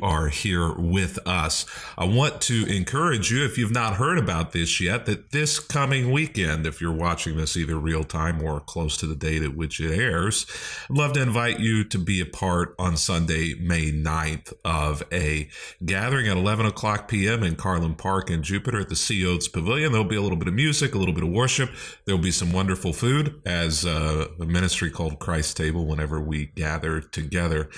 are here with us. I want to encourage you, if you've not heard about this yet, that this coming weekend, if you're watching this either real time or close to the date at which it airs, I'd love to invite you to be a part on Sunday, May 9th, of a gathering at 11 o'clock p.m. in Carlin Park in Jupiter at the Sea Oats Pavilion. There'll be a little bit of music, a little bit of worship. There'll be some wonderful food as a ministry called Christ Table. Whenever we gather together,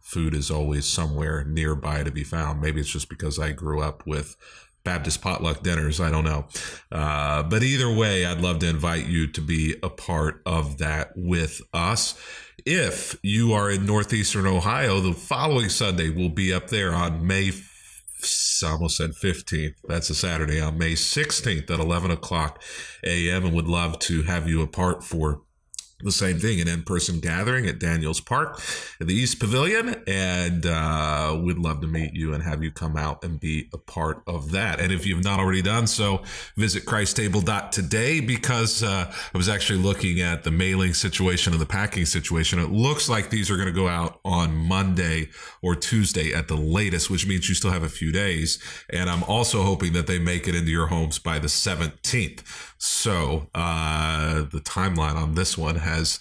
food is always somewhere nearby to be found. Maybe it's just because I grew up with Baptist potluck dinners. I don't know. But either way, I'd love to invite you to be a part of that with us. If you are in Northeastern Ohio, the following Sunday we'll be up there on May I almost said 15th. That's a Saturday, on May 16th at 11 o'clock a.m. and would love to have you a part for the same thing, an in-person gathering at Daniels Park at the East Pavilion, and we'd love to meet you and have you come out and be a part of that. And if you've not already done so, visit christtable.today, because I was actually looking at the mailing situation and the packing situation. It looks like these are going to go out on Monday or Tuesday at the latest, which means you still have a few days. And I'm also hoping that they make it into your homes by the 17th. So the timeline on this one has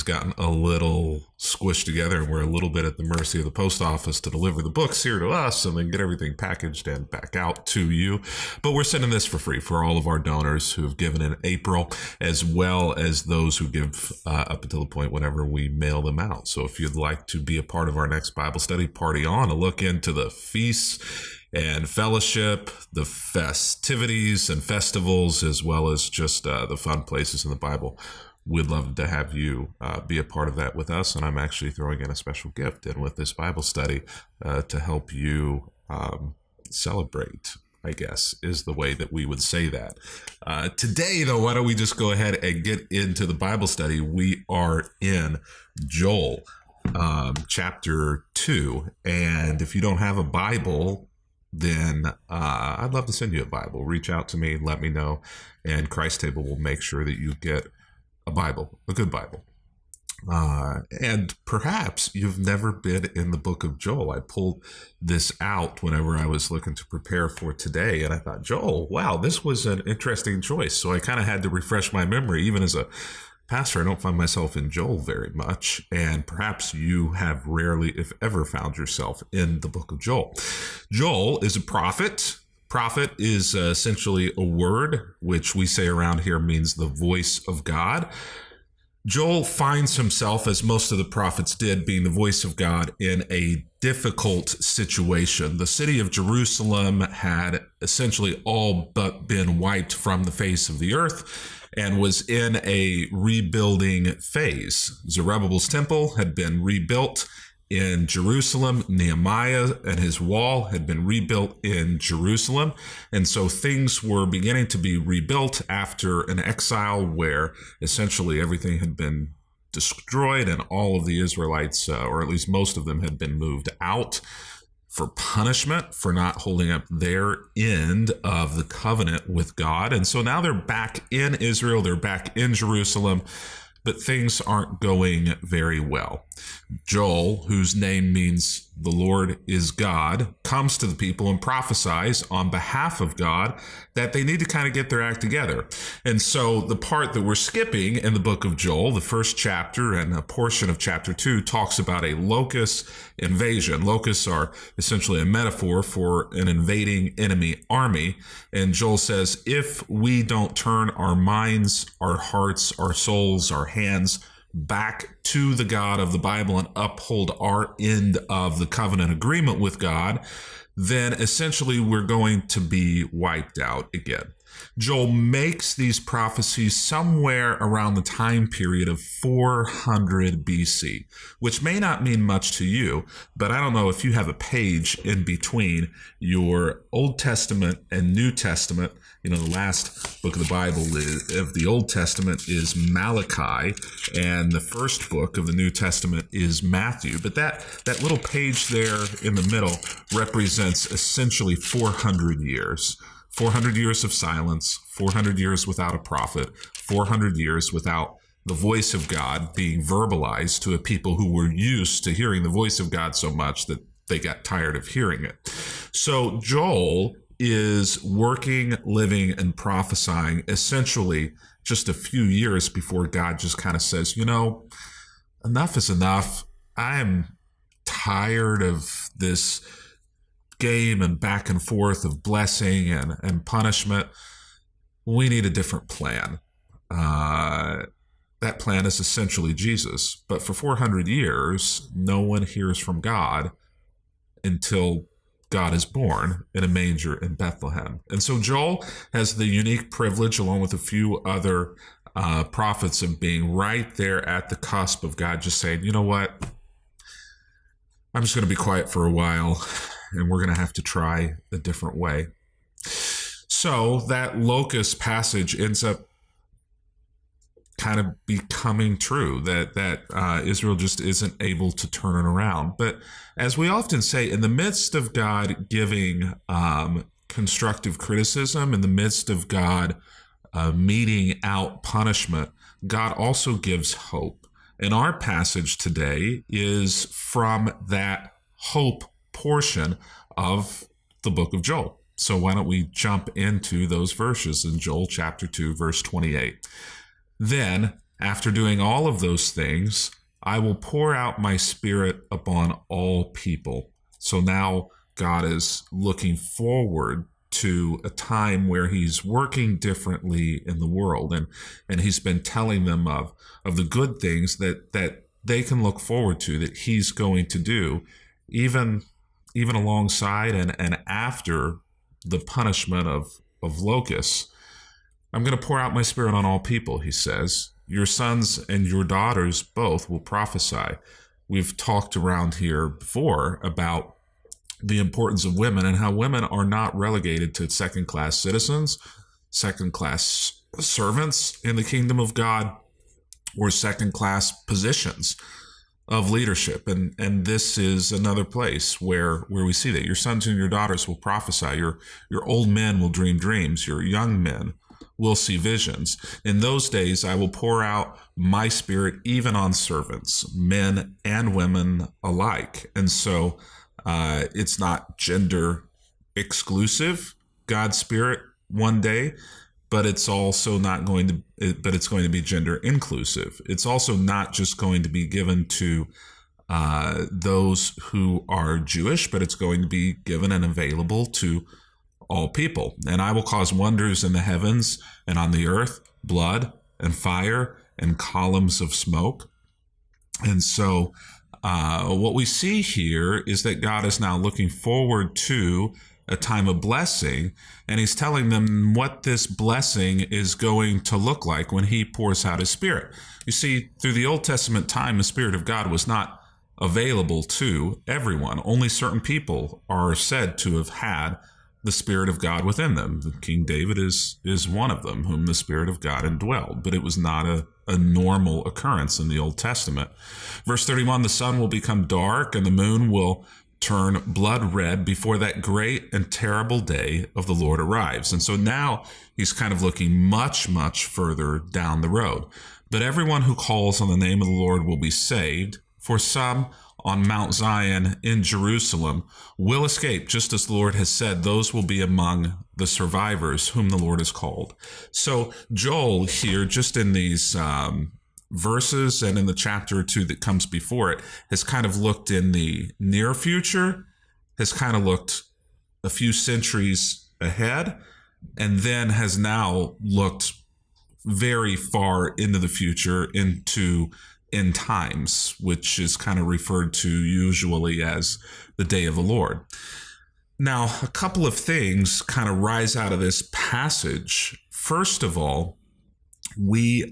gotten a little squished together, and we're a little bit at the mercy of the post office to deliver the books here to us and then get everything packaged and back out to you. But we're sending this for free for all of our donors who have given in April, as well as those who give up until the point whenever we mail them out. So if you'd like to be a part of our next Bible study, party on, a look into the feasts and fellowship, the festivities and festivals, as well as just the fun places in the Bible, we'd love to have you be a part of that with us. And I'm actually throwing in a special gift in with this Bible study to help you celebrate, I guess, is the way that we would say that. Today, though, why don't we just go ahead and get into the Bible study? We are in Joel, chapter 2. And if you don't have a Bible, then I'd love to send you a Bible. Reach out to me, let me know, and Christ Table will make sure that you get a Bible, a good Bible. And perhaps you've never been in the book of Joel. I pulled this out whenever I was looking to prepare for today, and I thought, Joel, wow, this was an interesting choice. So I kind of had to refresh my memory. Even as a pastor, I don't find myself in Joel very much, and perhaps you have rarely, if ever, found yourself in the book of Joel. Joel is a prophet. Prophet is essentially a word which we say around here means the voice of God. Joel finds himself, as most of the prophets did, being the voice of God in a difficult situation. The city of Jerusalem had essentially all but been wiped from the face of the earth and was in a rebuilding phase. Zerubbabel's temple had been rebuilt in Jerusalem. Nehemiah and his wall had been rebuilt in Jerusalem. And so things were beginning to be rebuilt after an exile where essentially everything had been destroyed and all of the Israelites, or at least most of them, had been moved out for punishment for not holding up their end of the covenant with God. And so now they're back in Israel, they're back in Jerusalem, but things aren't going very well. Joel, whose name means the Lord is God, comes to the people and prophesies on behalf of God that they need to kind of get their act together. And so the part that we're skipping in the book of Joel, the first chapter and a portion of chapter 2, talks about a locust invasion. Locusts are essentially a metaphor for an invading enemy army. And Joel says, if we don't turn our minds, our hearts, our souls, our hands back to the God of the Bible and uphold our end of the covenant agreement with God, then essentially we're going to be wiped out again. Joel makes these prophecies somewhere around the time period of 400 BC, which may not mean much to you, but I don't know if you have a page in between your Old Testament and New Testament. You know, the last book of the Bible of the Old Testament is Malachi, and the first book of the New Testament is Matthew. But that little page there in the middle represents essentially 400 years. 400 years of silence, 400 years without a prophet, 400 years without the voice of God being verbalized to a people who were used to hearing the voice of God so much that they got tired of hearing it. So Joel is working, living, and prophesying essentially just a few years before God just kind of says, enough is enough. I am tired of this game and back and forth of blessing and punishment. We need a different plan. That plan is essentially Jesus. But for 400 years, no one hears from God until God is born in a manger in Bethlehem. And so Joel has the unique privilege, along with a few other prophets, of being right there at the cusp of God just saying, you know what? I'm just going to be quiet for a while, and we're going to have to try a different way. So that locust passage ends up kind of becoming true, that Israel just isn't able to turn it around. But as we often say, in the midst of God giving constructive criticism, in the midst of God meting out punishment, God also gives hope. And our passage today is from that hope portion of the book of Joel. So why don't we jump into those verses in Joel chapter 2, verse 28. Then, after doing all of those things, I will pour out my spirit upon all people. So now God is looking forward to a time where he's working differently in the world. And he's been telling them of the good things that they can look forward to, that he's going to do, even alongside and after the punishment of locusts. I'm going to pour out my spirit on all people, he says. Your sons and your daughters both will prophesy. We've talked around here before about the importance of women and how women are not relegated to second-class citizens, second-class servants in the kingdom of God, or second-class positions of leadership. And this is another place where we see that your sons and your daughters will prophesy. Your old men will dream dreams. Your young men will see visions. In those days, I will pour out my spirit even on servants, men and women alike. And so it's not gender exclusive, God's spirit one day, but it's also not going to, but it's going to be gender inclusive. It's also not just going to be given to those who are Jewish, but it's going to be given and available to all people. And I will cause wonders in the heavens and on the earth, blood and fire and columns of smoke. And so what we see here is that God is now looking forward to a time of blessing, and he's telling them what this blessing is going to look like when he pours out his spirit. You see, through the Old Testament time, the Spirit of God was not available to everyone. Only certain people are said to have had the Spirit of God within them. King David is one of them, whom the Spirit of God indwelled, but it was not a normal occurrence in the Old Testament. Verse 31, the sun will become dark and the moon will turn blood red before that great and terrible day of the Lord arrives. And so now he's kind of looking much, much further down the road. But everyone who calls on the name of the Lord will be saved. For some on Mount Zion in Jerusalem will escape, just as the Lord has said, those will be among the survivors whom the Lord has called. So Joel here, just in these verses and in the chapter or two that comes before it, has kind of looked in the near future, has kind of looked a few centuries ahead, and then has now looked very far into the future, into end times, which is kind of referred to usually as the day of the Lord. Now, a couple of things kind of rise out of this passage. First of all, we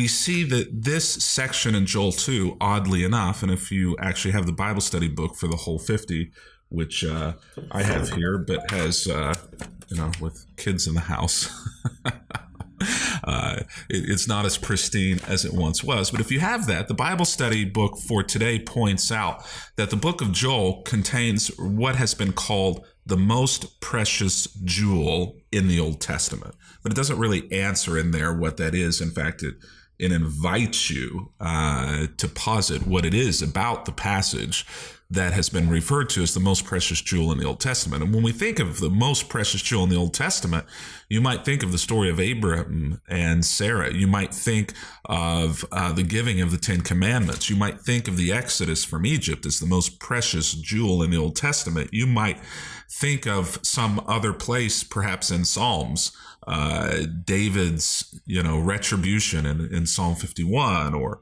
see that this section in Joel 2, oddly enough, and if you actually have the Bible study book for the Whole50, which I have here, but has, with kids in the house, it's not as pristine as it once was. But if you have that, the Bible study book for today points out that the book of Joel contains what has been called the most precious jewel in the Old Testament. But it doesn't really answer in there what that is. In fact, it invites you to posit what it is about the passage that has been referred to as the most precious jewel in the Old Testament. And when we think of the most precious jewel in the Old Testament, you might think of the story of Abraham and Sarah. You might think of the giving of the Ten Commandments. You might think of the Exodus from Egypt as the most precious jewel in the Old Testament. You might think of some other place, perhaps in Psalms, David's, retribution in Psalm 51, or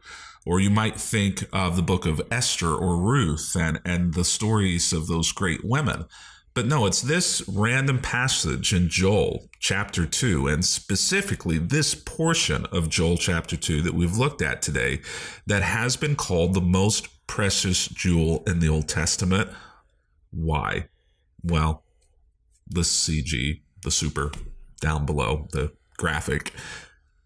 you might think of the book of Esther or Ruth and the stories of those great women. But no, it's this random passage in Joel chapter 2, and specifically this portion of Joel chapter 2 that we've looked at today, that has been called the most precious jewel in the Old Testament. Why? Well, the CG, the super down below, the graphic,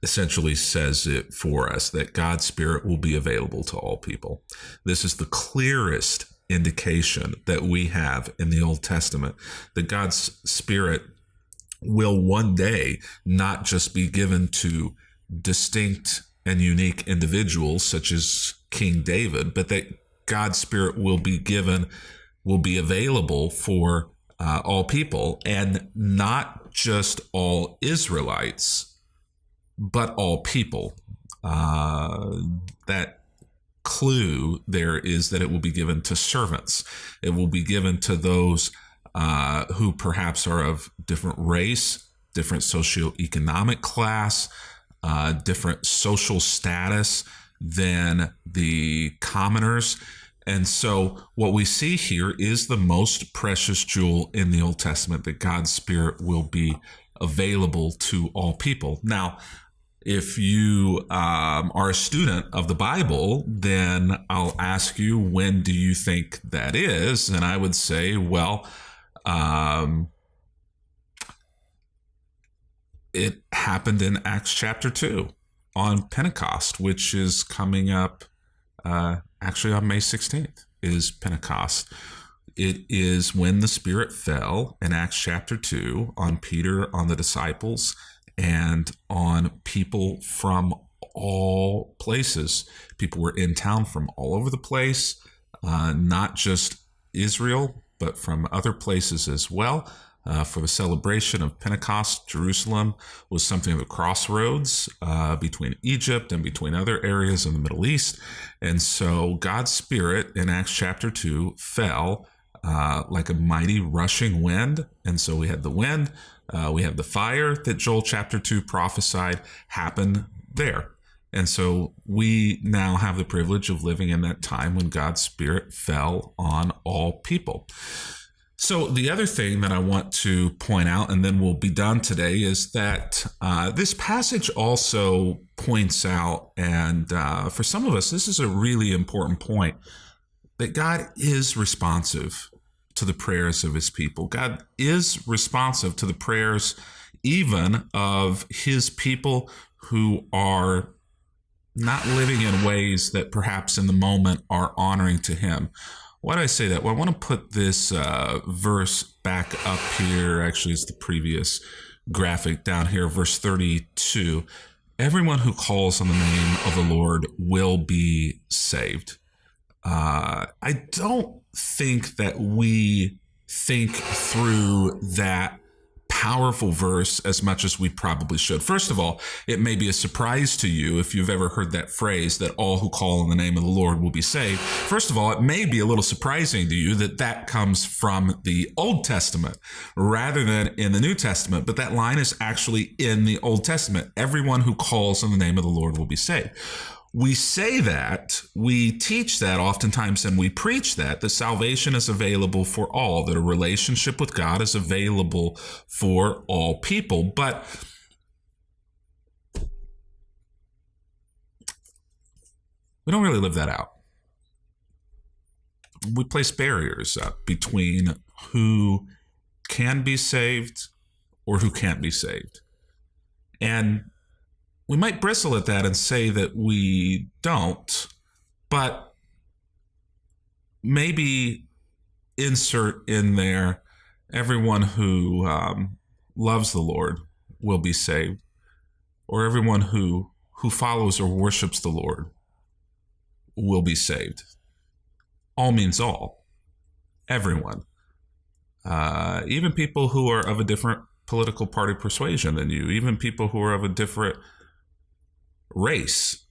essentially says it for us, that God's Spirit will be available to all people. This is the clearest indication that we have in the Old Testament that God's Spirit will one day not just be given to distinct and unique individuals such as King David, but that God's Spirit will be available for all people, and not just all Israelites, but all people. That clue there is that it will be given to servants. It will be given to those who perhaps are of different race, different socioeconomic class, different social status than the commoners. And so what we see here is the most precious jewel in the Old Testament, that God's Spirit will be available to all people. Now, if you are a student of the Bible, then I'll ask you, when do you think that is? And I would say, well, it happened in Acts chapter 2 on Pentecost, which is coming up actually on May 16th is Pentecost. It is when the Spirit fell in Acts chapter 2 on Peter, on the disciples, and on people from all places. People were in town from all over the place, not just Israel, but from other places as well. For the celebration of Pentecost, Jerusalem was something of a crossroads between Egypt and between other areas in the Middle East. And so God's Spirit in Acts chapter 2 fell like a mighty rushing wind. And so we had the wind, we have the fire that Joel chapter 2 prophesied happen there. And so we now have the privilege of living in that time when God's Spirit fell on all people. So the other thing that I want to point out, and then we'll be done today, is that this passage also points out, and for some of us, this is a really important point, that God is responsive to the prayers of his people. God is responsive to the prayers even of his people who are not living in ways that perhaps in the moment are honoring to him. Why do I say that? Well, I want to put this verse back up here. Actually, it's the previous graphic down here, verse 32. Everyone who calls on the name of the Lord will be saved. I don't think that we think through that powerful verse as much as we probably should. First of all, it may be a surprise to you if you've ever heard that phrase, that all who call on the name of the Lord will be saved. First of all, it may be a little surprising to you that that comes from the Old Testament rather than in the New Testament, but that line is actually in the Old Testament. Everyone who calls on the name of the Lord will be saved. We say that, we teach that oftentimes, and we preach that salvation is available for all, that a relationship with God is available for all people. But we don't really live that out. We place barriers up between who can be saved or who can't be saved. And we might bristle at that and say that we don't, but maybe insert in there, everyone who loves the Lord will be saved, or everyone who follows or worships the Lord will be saved. All means all. Everyone. Even people who are of a different political party persuasion than you, even people who are of a different race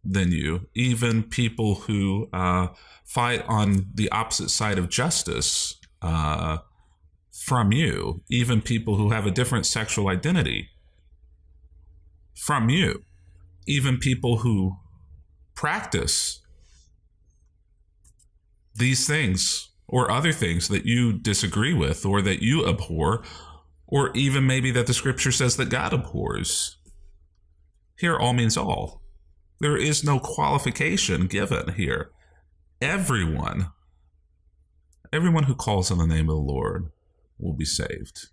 than you, even people who fight on the opposite side of justice from you, even people who have a different sexual identity from you, even people who practice these things or other things that you disagree with or that you abhor, or even maybe that the scripture says that God abhors. Here, all means all. There is no qualification given here. Everyone who calls on the name of the Lord will be saved.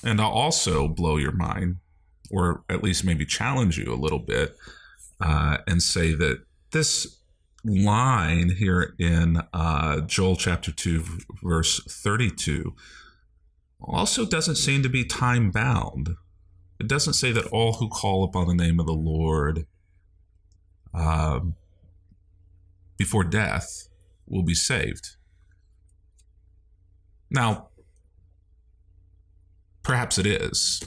And I'll also blow your mind, or at least maybe challenge you a little bit, and say that this line here in Joel chapter 2, verse 32, also doesn't seem to be time bound. It doesn't say that all who call upon the name of the Lord before death will be saved. Now, perhaps it is.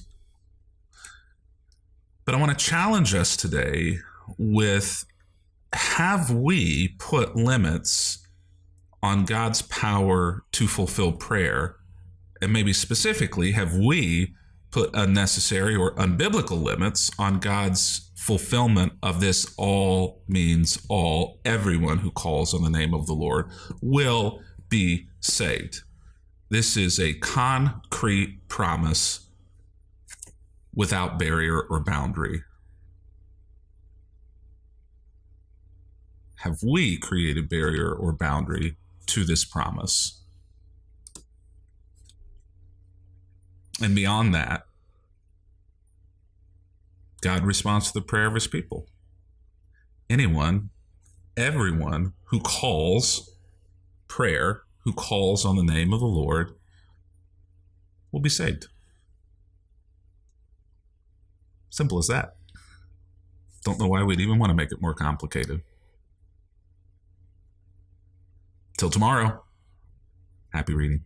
But I want to challenge us today with, have we put limits on God's power to fulfill prayer? And maybe specifically, have we put unnecessary or unbiblical limits on God's fulfillment of this all means all? Everyone who calls on the name of the Lord will be saved. This is a concrete promise without barrier or boundary. Have we created barrier or boundary to this promise? And beyond that, God responds to the prayer of his people. Everyone who calls prayer, who calls on the name of the Lord, will be saved. Simple as that. Don't know why we'd even want to make it more complicated. Till tomorrow, happy reading.